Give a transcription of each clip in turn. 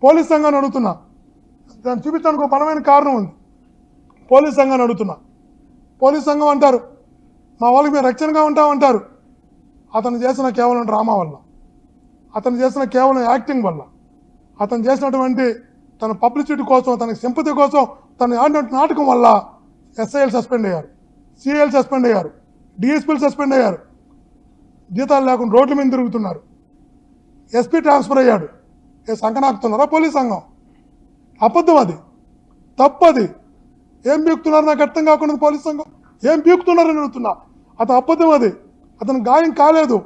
Police సంఘాన్ని అడుగుతున్నా, దాన్ని చూపించడానికి ఒక బలమైన కారణం ఉంది. పోలీస్ సంఘాన్ని అడుగుతున్నా. పోలీస్ సంఘం అంటారు మా వాళ్ళకి మేము రక్షణగా ఉంటామంటారు. అతను చేసిన కేవలం డ్రామా వల్ల, అతను చేసిన కేవలం యాక్టింగ్ వల్ల, అతను చేసినటువంటి తన పబ్లిసిటీ కోసం, తనకి సింపతి కోసం తను ఆడినటువంటి నాటకం వల్ల ఎస్ఐలు సస్పెండ్ అయ్యారు, సిఐలు సస్పెండ్ అయ్యారు, డిఎస్పీలు సస్పెండ్ అయ్యారు, జీతాలు లేకుండా రోడ్ల మీద తిరుగుతున్నారు. ఎస్పీ ట్రాన్స్ఫర్ అయ్యాడు. సంకనాకుతున్నారా పోలీస్ సంఘం? అబద్ధం, అది తప్పది. ఏం పీకుతున్నారు నాకు అర్థం కాకుండా పోలీస్ సంఘం ఏం పీకుతున్నారని అడుగుతున్నా. అతను అబద్ధం, అది అతనికి గాయం కాలేదు,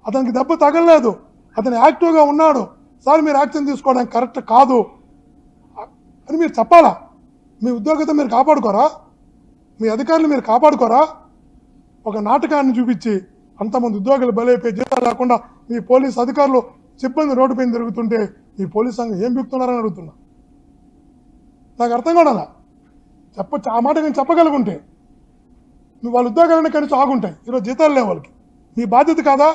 అతనికి దెబ్బ తగలలేదు, అతను యాక్టివ్గా ఉన్నాడు. సార్ మీరు యాక్షన్ తీసుకోవడానికి కరెక్ట్ కాదు అని మీరు చెప్పాలా? మీ ఉద్యోగత మీరు కాపాడుకోరా? మీ అధికారులు మీరు కాపాడుకోరా? ఒక నాటకాన్ని చూపించి అంతమంది ఉద్యోగులు బలైపోయి జీతాలు లేకుండా మీ పోలీస్ అధికారులు సిబ్బంది రోడ్డు పైన తిరుగుతుంటే ఈ పోలీస్ సంఘం ఏం పీకుతున్నారని అడుగుతున్నా. నాకు అర్థం కూడా చెప్పచ్చు. ఆ మాట నేను చెప్పగలుగుంటే నువ్వు వాళ్ళ ఉద్యోగాలన్నీ కనీసం ఆగుంటాయి. ఈరోజు జీతాలు లేవు వాళ్ళకి. మీ బాధ్యత కాదా?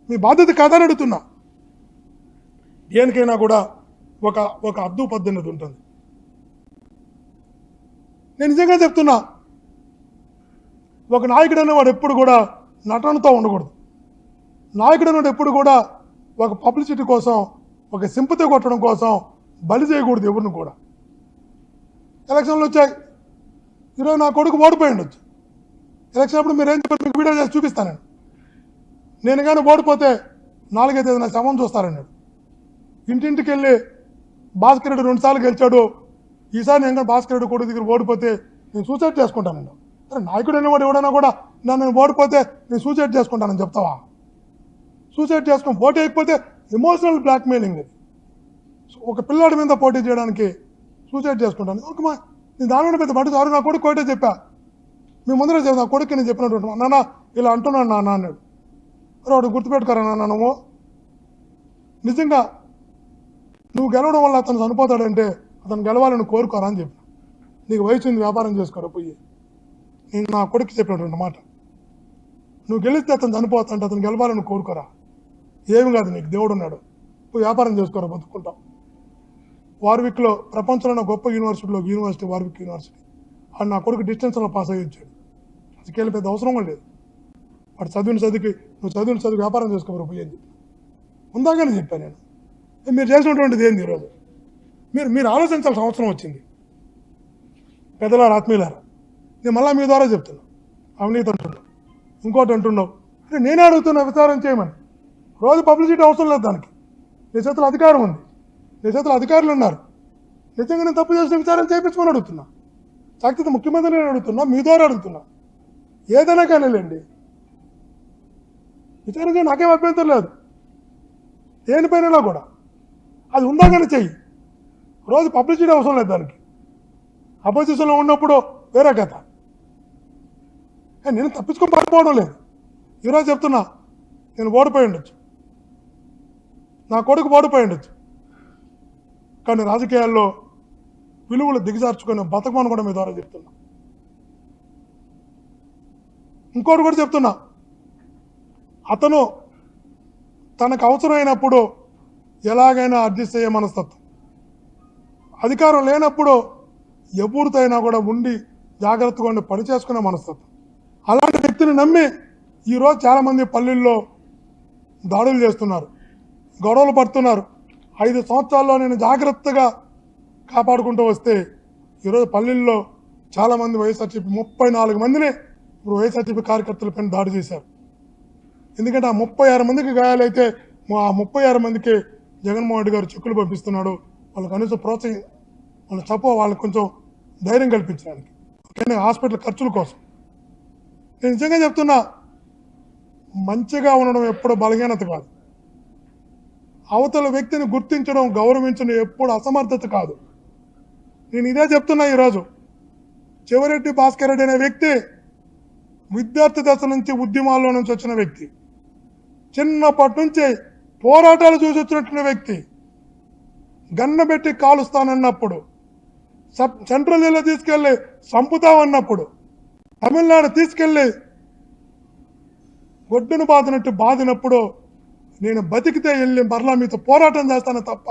మీ బాధ్యత కాదా అని అడుగుతున్నా. దేనికైనా కూడా ఒక అద్దు పద్ధతి ఉంటుంది. నేను నిజంగా చెప్తున్నా, ఒక నాయకుడు అనేవాడు ఎప్పుడు కూడా నటనతో ఉండకూడదు. నాయకుడు అనేవాడు ఎప్పుడు కూడా ఒక పబ్లిసిటీ కోసం, ఒక సింపతి కొట్టడం కోసం బలి చేయకూడదు ఎవరిని కూడా. ఎలక్షన్లు వచ్చాయి, ఈరోజు నా కొడుకు ఓడిపోయి ఉండొచ్చు. ఎలక్షన్ అప్పుడు మీరు ఏం చెప్పారు? మీకు వీడియో చేసి చూపిస్తాను. నేను కానీ ఓడిపోతే 4వ తేదీ నా శవం చూస్తారన్నాడు. ఇంటింటికి వెళ్ళి భాస్కర్ రెడ్డి 2 సార్లు గెలిచాడు, ఈసారి నేను కానీ భాస్కర్ రెడ్డి కొడుకు దగ్గర ఓడిపోతే నేను సూసైడ్ చేసుకుంటానండి. అరే నాయకుడు అనేవాడు ఎవడైనా కూడా నన్ను ఓడిపోతే నేను సూసైడ్ చేసుకుంటానని చెప్తావా? సూసైడ్ చేసుకుని పోటీ అయిపోతే ఎమోషనల్ బ్లాక్మెయిలింగ్. అది ఒక పిల్లాడి మీద పోటీ చేయడానికి సూసైడ్ చేసుకుంటాను. ఒక నేను దాని పెద్ద మటు సారు నా కొడుకు కోటే చెప్పా. మీ ముందరే చెప్పి నా కొడుకు నేను చెప్పినట్టు నాన్న ఇలా అంటున్నాను నాన్న అన్నాడు. అరే వాడు గుర్తుపెట్టుకోరా నాన్న, నువ్వు నిజంగా నువ్వు గెలవడం వల్ల అతను చనిపోతాడంటే అతను గెలవాలని కోరుకోరా అని చెప్పిన. నీకు వయసు ఉంది, వ్యాపారం చేసుకోరా పోయి. నేను నా కొడుకు చెప్పినటువంటి మాట, నువ్వు గెలిస్తే అతను చనిపోతాంటే అతను గెలవాలని కోరుకోరా. ఏమి కాదు, నీకు దేవుడు ఉన్నాడు, పోయి వ్యాపారం చేసుకోరా, బతుకుంటాం. వార్విక్లో ప్రపంచంలో గొప్ప యూనివర్సిటీ వార్విక్ యూనివర్సిటీ. వాడు నా కొడుకు డిస్టెన్స్లో పాస్ అయ్యి వచ్చాడు. అసలు పెద్ద అవసరం కూడా లేదు. వాడు నువ్వు చదివిన వ్యాపారం చేసుకోరా పోయి అని చెప్పి ఉందాగానే చెప్పాను నేను. మీరు చేసినటువంటిది ఏంది ఈరోజు? మీరు ఆలోచించాల్సిన అవసరం వచ్చింది. పెద్దలారా, ఆత్మీయులారా, నేను మళ్ళీ మీ ద్వారా చెప్తున్నా. అవినీతి అంటున్నావు, ఇంకోటి అంటున్నావు. అంటే నేనే అడుగుతున్నా విచారణ చేయమని. రోజు పబ్లిసిటీ అవసరం లేదు దానికి. నీ చేతుల అధికారం ఉంది, నీ చేతుల అధికారులు ఉన్నారు. నిజంగా నేను తప్పు చేసిన విచారణ చేయించుకొని అడుగుతున్నా. సాక్షిత ముఖ్యమంత్రిని అడుగుతున్నా, మీ ద్వారా అడుగుతున్నా. ఏదైనా కానీలేండి, విచారణ చేయ నాకేం అభ్యంతరం లేదు. దేనిపైన కూడా అది ఉందాగానే చెయ్యి. రోజు పబ్లిసిటీ అవసరం లేదు దానికి. అపోజిషన్లో ఉన్నప్పుడు వేరే కథ. నేను తప్పించుకొని పడిపోవడం లేదు. ఈరోజు చెప్తున్నా, నేను ఓడిపోయి ఉండొచ్చు, నా కొడుకు ఓడిపోయి ఉండొచ్చు, కానీ రాజకీయాల్లో విలువలు దిగజార్చుకొని బతకమని కూడా మీ ద్వారా చెప్తున్నా. ఇంకోటి కూడా చెప్తున్నా, అతను తనకు అవసరమైనప్పుడు ఎలాగైనా అడ్జస్ట్ అయ్యే మనస్తత్వం, అధికారం లేనప్పుడు ఎవరితో అయినా కూడా ఉండి జాగ్రత్తగా ఉండి పని చేసుకునే మనస్తత్వం. అలాంటి వ్యక్తిని నమ్మి ఈరోజు చాలామంది పల్లెల్లో దాడులు చేస్తున్నారు, గొడవలు పడుతున్నారు. 5 సంవత్సరాల్లో నేను జాగ్రత్తగా కాపాడుకుంటూ వస్తే ఈరోజు పల్లెల్లో చాలామంది వైఎస్ఆర్సీపీ 34 మందిని ఇప్పుడు వైఎస్ఆర్సీపీ కార్యకర్తలపైన దాడి చేశారు. ఎందుకంటే ఆ 36 మందికి గాయాలైతే ఆ 36 మందికి జగన్మోహన్ రెడ్డి గారు చెక్కులు పంపిస్తున్నాడు. వాళ్ళకి కనీసం వాళ్ళకి కొంచెం ధైర్యం కల్పించడానికి, ఓకే, హాస్పిటల్ ఖర్చుల కోసం. నేను నిజంగా చెప్తున్నా, మంచిగా ఉండడం ఎప్పుడు బలహీనత కాదు. అవతల వ్యక్తిని గుర్తించడం, గౌరవించడం ఎప్పుడు అసమర్థత కాదు. నేను ఇదే చెప్తున్నా. ఈరోజు చెవిరెడ్డి భాస్కర్ రెడ్డి అనే వ్యక్తి విద్యార్థి దశ నుంచి, ఉద్యమాల్లో నుంచి వచ్చిన వ్యక్తి, చిన్నప్పటి నుంచి పోరాటాలు చూసి వచ్చినటువంటి వ్యక్తి. గన్నబెట్టి కాలుస్తానన్నప్పుడు, సెంట్రల్ జైల్లో తీసుకెళ్ళి చంపుతామన్నప్పుడు, తమిళనాడు తీసుకెళ్ళి గొడ్డును బాదినట్టు బాదినప్పుడు నేను బతికితే వెళ్ళి మరలా మీతో పోరాటం చేస్తాను తప్ప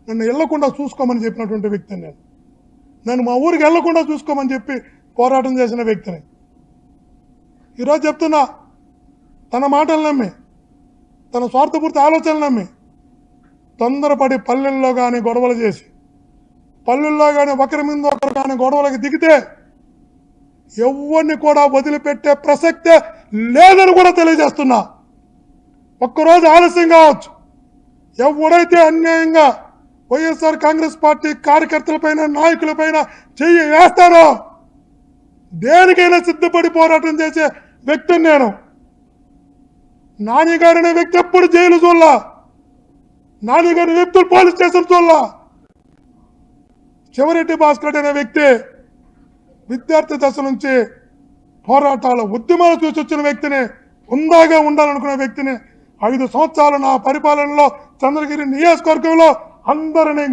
నన్ను వెళ్లకుండా చూసుకోమని చెప్పినటువంటి వ్యక్తిని నన్ను మా ఊరికి వెళ్లకుండా చూసుకోమని చెప్పి పోరాటం చేసిన వ్యక్తిని. ఈరోజు చెప్తున్నా, తన మాటలు నమ్మి, తన స్వార్థపూర్తి ఆలోచనలు నమ్మి తొందరపడి పల్లెల్లో కానీ గొడవలు చేసి, పల్లెల్లో కానీ ఒకరి మీద ఒకరు కానీ గొడవలకి దిగితే ఎవరిని కూడా వదిలిపెట్టే ప్రసక్తే లేదని కూడా తెలియజేస్తున్నా. ఒక్కరోజు ఆలస్యం కావచ్చు. ఎవడైతే అన్యాయంగా వైఎస్ఆర్ కాంగ్రెస్ పార్టీ కార్యకర్తలపైన, నాయకులపైన చెయ్యి వేస్తారో దేనికైనా సిద్ధపడి పోరాటం చేసే వ్యక్తిని నేను. నాని గారు అనే వ్యక్తి ఎప్పుడు జైలు చూడాల, నాని గారి వ్యక్తులు పోలీస్ స్టేషన్ చూడాల. చెవిరెడ్డి భాస్కర్ అనే వ్యక్తి విద్యార్థి దశ నుంచి పోరాటాల ఉద్యమాలు చూసి వచ్చిన వ్యక్తిని, హుందాగా ఉండాలనుకునే వ్యక్తిని, 5 సంవత్సరాలు నా పరిపాలనలో చంద్రగిరి నియోజకవర్గంలో అందరినీ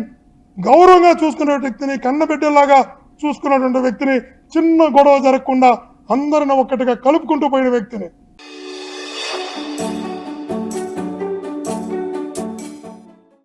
గౌరవంగా చూసుకునే వ్యక్తిని, కన్నబిడ్డలాగా చూసుకున్నటువంటి వ్యక్తిని, చిన్న గొడవ జరగకుండా అందరిని ఒక్కటిగా కలుపుకుంటూ పోయిన వ్యక్తిని.